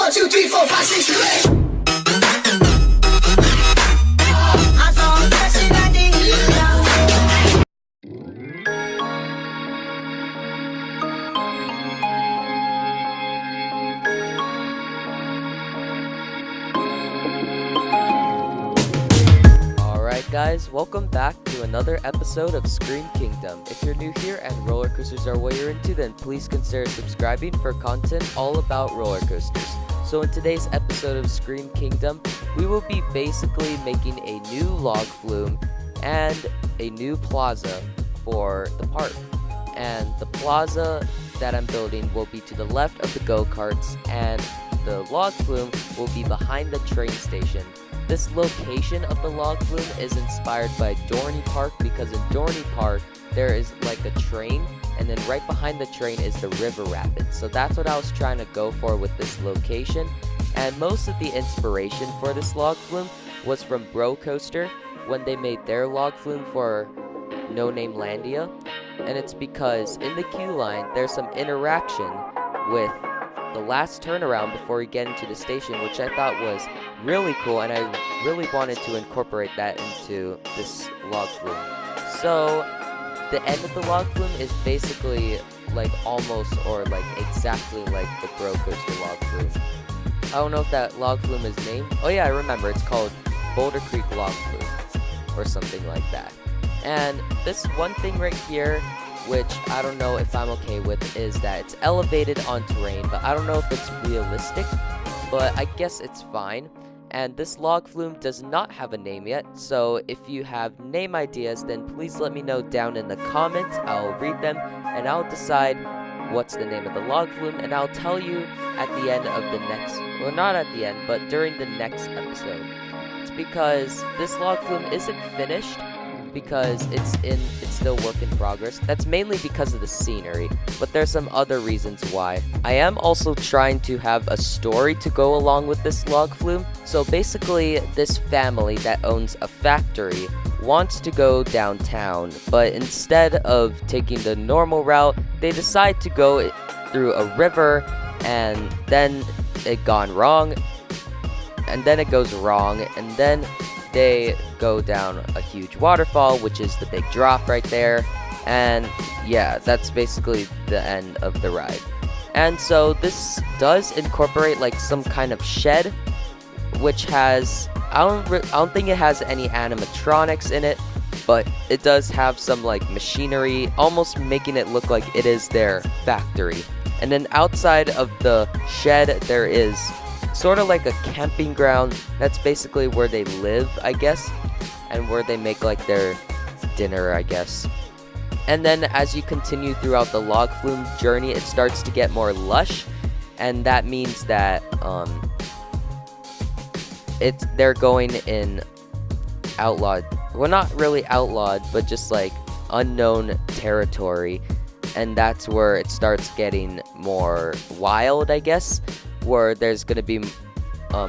1, 2, 3, 4, 5, 6, 7, 8. Guys, welcome back to another episode of Scream Kingdom. If you're new here and roller coasters are what you're into, then please consider subscribing for content all about roller coasters. So in today's episode of Scream Kingdom, we will be basically making a new log flume and a new plaza for the park. And the plaza that I'm building will be to the left of the go-karts, and the log flume will be behind the train station. This location of the log flume is inspired by Dorney Park, because in Dorney Park there is like a train, and then right behind the train is the river rapids. So that's what I was trying to go for with this location. And most of the inspiration for this log flume was from Bro Coaster when they made their log flume for No Name Landia. And it's because in the queue line there's some interaction with the last turnaround before you get into the station, which I thought was really cool, and I really wanted to incorporate that into this log flume. So the end of the log flume is basically like almost or like exactly like the Bro Coaster log flume. I don't know if that log flume is named. Oh yeah, I remember. It's called Boulder Creek log flume or something like that. And this one thing right here, which I don't know if I'm okay with, is that it's elevated on terrain, but I don't know if it's realistic, but I guess it's fine. And this log flume does not have a name yet, so if you have name ideas, then please let me know down in the comments. I'll read them, and I'll decide what's the name of the log flume, and I'll tell you at the end of the next, well, not at the end, but during the next episode. It's because this log flume isn't finished, because it's still work in progress. That's mainly because of the scenery, but there's some other reasons why. I am also trying to have a story to go along with this log flume. So basically, this family that owns a factory wants to go downtown, but instead of taking the normal route, they decide to go through a river, and then it gone wrong, and then it goes wrong, and then they go down a huge waterfall, which is the big drop right there. And yeah, that's basically the end of the ride. And so this does incorporate like some kind of shed, which has, I don't think it has any animatronics in it, but it does have some like machinery, almost making it look like it is their factory. And then outside of the shed there is sort of like a camping ground. That's basically where they live, I guess, and where they make like their dinner, I guess. And then as you continue throughout the log flume journey, it starts to get more lush, and that means that they're going in outlawed, well, not really outlawed, but just like unknown territory, and that's where it starts getting more wild, I guess, where there's gonna be a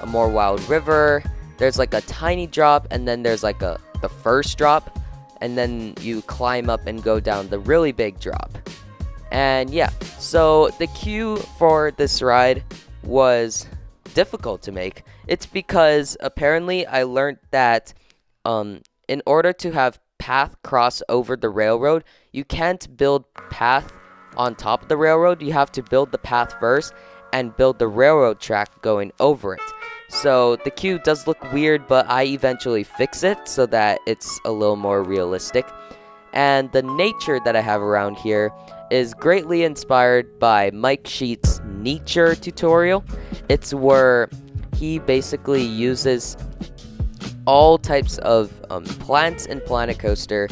more wild river. There's like a tiny drop, and then there's like the first drop, and then you climb up and go down the really big drop. And yeah, so the queue for this ride was difficult to make. It's because apparently I learned that in order to have path cross over the railroad, you can't build path on top of the railroad. You have to build the path first and build the railroad track going over it. So the queue does look weird, but I eventually fix it so that it's a little more realistic. And the nature that I have around here is greatly inspired by Mike Sheet's nature tutorial. It's where he basically uses all types of plants in Planet Coaster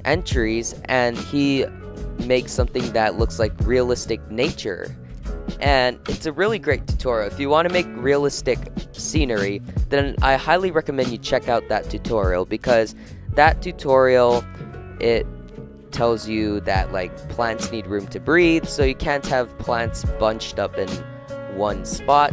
and trees, and he make something that looks like realistic nature. And it's a really great tutorial. If you want to make realistic scenery, then I highly recommend you check out that tutorial, because that tutorial, it tells you that like plants need room to breathe, so you can't have plants bunched up in one spot.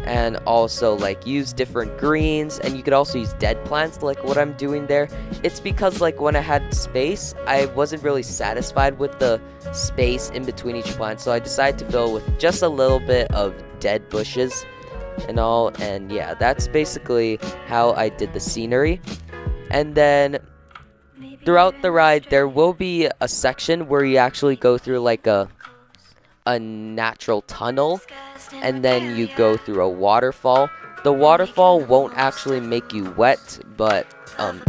and also like use different greens, and you could also use dead plants like what I'm doing there. It's because like when I had space, I wasn't really satisfied with the space in between each plant, so I decided to fill with just a little bit of dead bushes and all. And yeah, that's basically how I did the scenery. And then throughout the ride there will be a section where you actually go through like a natural tunnel, and then you go through a waterfall. The waterfall won't actually make you wet, but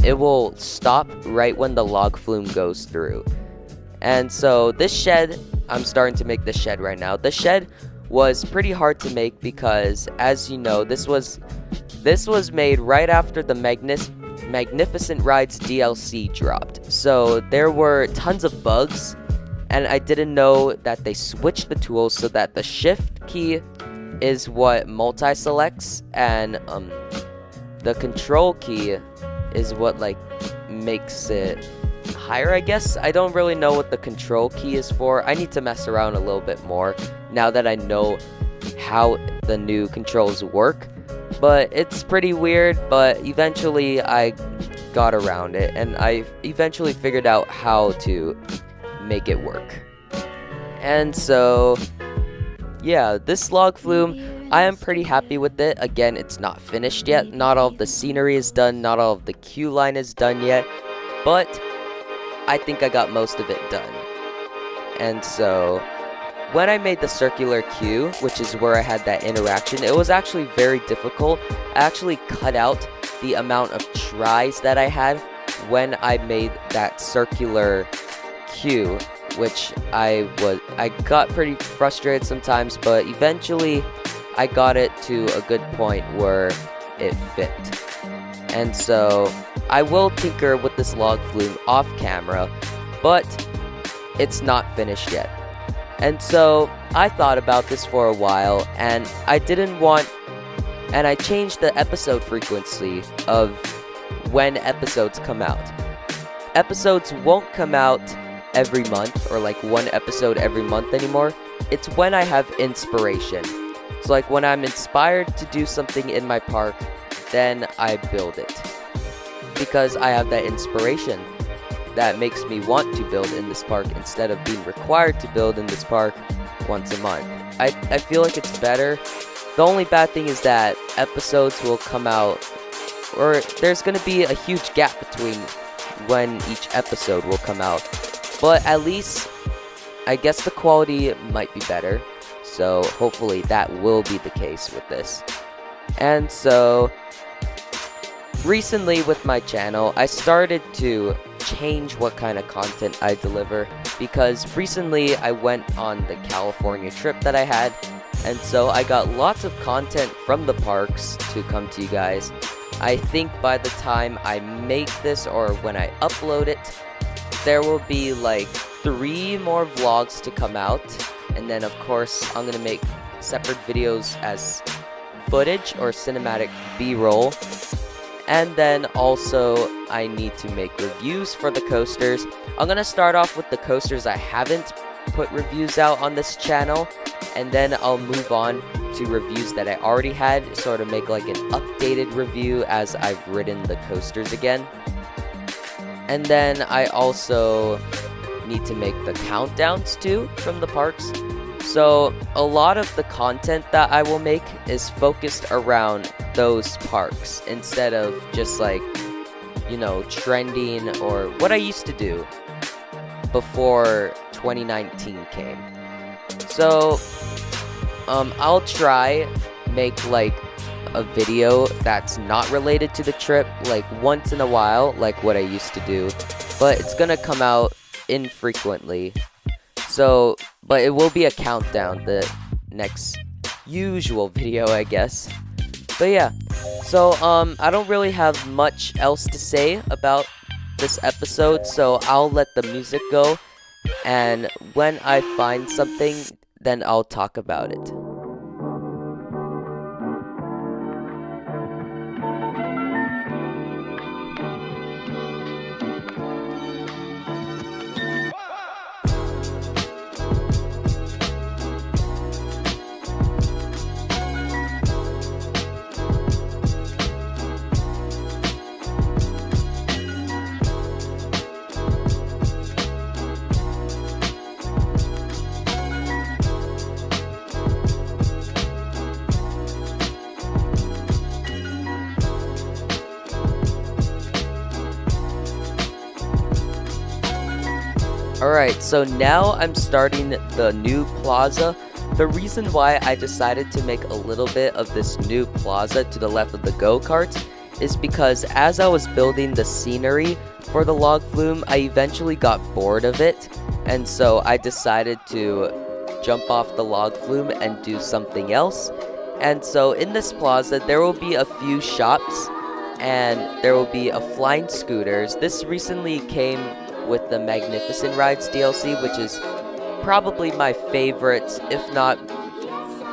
it will stop right when the log flume goes through. And so this shed, I'm starting to make this shed right now. The shed was pretty hard to make because, as you know, this was made right after the Magnificent Rides DLC dropped. So there were tons of bugs, and I didn't know that they switched the tools so that the shift key is what multi-selects, and the control key is what like makes it higher, I guess. I don't really know what the control key is for. I need to mess around a little bit more now that I know how the new controls work. But it's pretty weird, but eventually I got around it, and I eventually figured out how to make it work. And so yeah, this log flume, I am pretty happy with it. Again, it's not finished yet. Not all of the scenery is done, not all of the queue line is done yet, but I think I got most of it done. And so when I made the circular queue, which is where I had that interaction, it was actually very difficult. I actually cut out the amount of tries that I had when I made that circular queue, which I got pretty frustrated sometimes, but eventually I got it to a good point where it fit. And so I will tinker with this log flume off camera, but it's not finished yet. And so I thought about this for a while, and I changed the episode frequency of when episodes come out. Episodes won't come out every month, or like one episode every month anymore. It's when I have inspiration. So like when I'm inspired to do something in my park, then I build it, because I have that inspiration that makes me want to build in this park instead of being required to build in this park once a month. I feel like it's better. The only bad thing is that episodes will come out, or there's going to be a huge gap between when each episode will come out. But at least, I guess the quality might be better. So hopefully that will be the case with this. And so recently with my channel, I started to change what kind of content I deliver, because recently I went on the California trip that I had, and so I got lots of content from the parks to come to you guys. I think by the time I make this, or when I upload it, there will be like 3 more vlogs to come out, and then of course I'm gonna make separate videos as footage or cinematic B-roll. And then also I need to make reviews for the coasters. I'm gonna start off with the coasters I haven't put reviews out on this channel, and then I'll move on to reviews that I already had, sort of make like an updated review as I've ridden the coasters again. And then I also need to make the countdowns too from the parks. So a lot of the content that I will make is focused around those parks, instead of just like, you know, trending or what I used to do before 2019 came. So I'll try make like a video that's not related to the trip, like once in a while, like what I used to do, but it's gonna come out infrequently. So, but it will be a countdown, the next usual video, I guess. But yeah, so I don't really have much else to say about this episode, so I'll let the music go, and when I find something, then I'll talk about it. Alright, so now I'm starting the new plaza. The reason why I decided to make a little bit of this new plaza to the left of the go-karts is because as I was building the scenery for the log flume, I eventually got bored of it, and so I decided to jump off the log flume and do something else. And so in this plaza, there will be a few shops, and there will be a flying scooters. This recently came with the Magnificent Rides DLC, which is probably my favorite, if not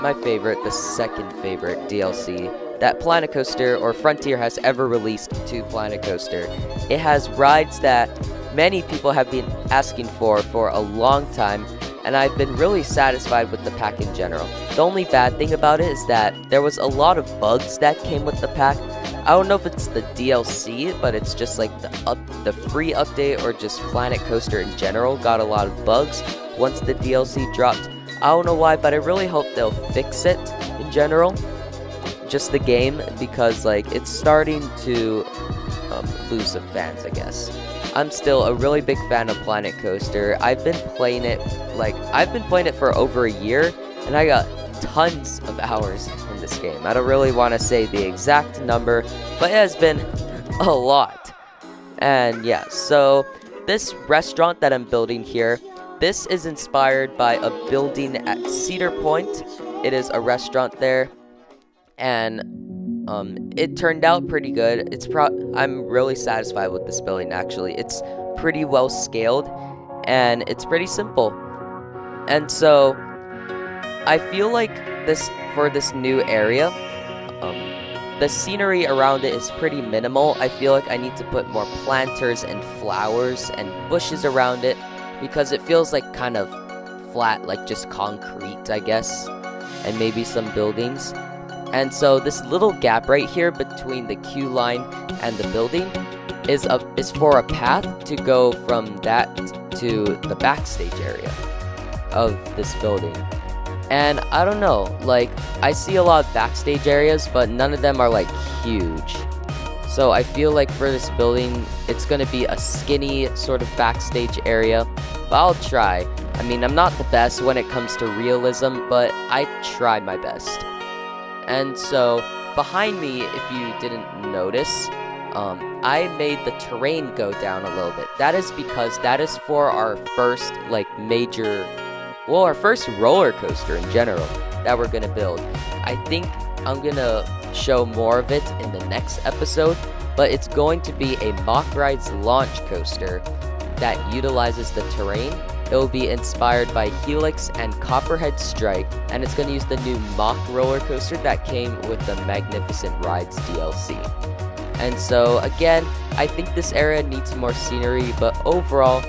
my favorite, the second favorite DLC that Planet Coaster or Frontier has ever released to Planet Coaster. It has rides that many people have been asking for a long time, and I've been really satisfied with the pack in general. The only bad thing about it is that there was a lot of bugs that came with the pack. I don't know if it's the DLC, but it's just like the free update or just Planet Coaster in general got a lot of bugs once the DLC dropped. I don't know why, but I really hope they'll fix it in general. Just the game, because like it's starting to lose some fans, I guess. I'm still a really big fan of Planet Coaster. I've been playing it for over a year, and I got tons of hours in this game. I don't really want to say the exact number, but it has been a lot. And yeah, so this restaurant that I'm building here, this is inspired by a building at Cedar Point. It is a restaurant there, and it turned out pretty good. I'm really satisfied with this building, actually. It's pretty well scaled, and it's pretty simple. And so I feel like for this new area, the scenery around it is pretty minimal. I feel like I need to put more planters and flowers and bushes around it, because it feels like kind of flat, like just concrete, I guess, and maybe some buildings. And so this little gap right here between the queue line and the building is for a path to go from that to the backstage area of this building. And I don't know, like, I see a lot of backstage areas, but none of them are like huge. So I feel like for this building, it's gonna be a skinny sort of backstage area, but I'll try. I mean, I'm not the best when it comes to realism, but I try my best. And so behind me, if you didn't notice, I made the terrain go down a little bit. That is because that is for our first our first roller coaster in general that we're gonna build. I think I'm gonna show more of it in the next episode, but it's going to be a Mock Rides launch coaster that utilizes the terrain. It will be inspired by Helix and Copperhead Strike, and it's going to use the new Mock roller coaster that came with the Magnificent Rides DLC. And so again, I think this area needs more scenery, but overall,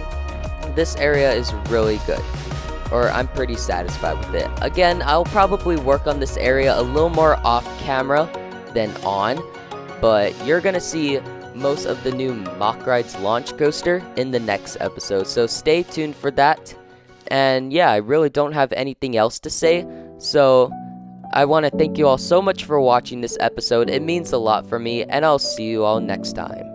this area is really good. Or I'm pretty satisfied with it. Again, I'll probably work on this area a little more off camera than on, but you're gonna see most of the new Mock Rides launch coaster in the next episode, so stay tuned for that. And yeah, I really don't have anything else to say, so I want to thank you all so much for watching this episode. It means a lot for me, and I'll see you all next time.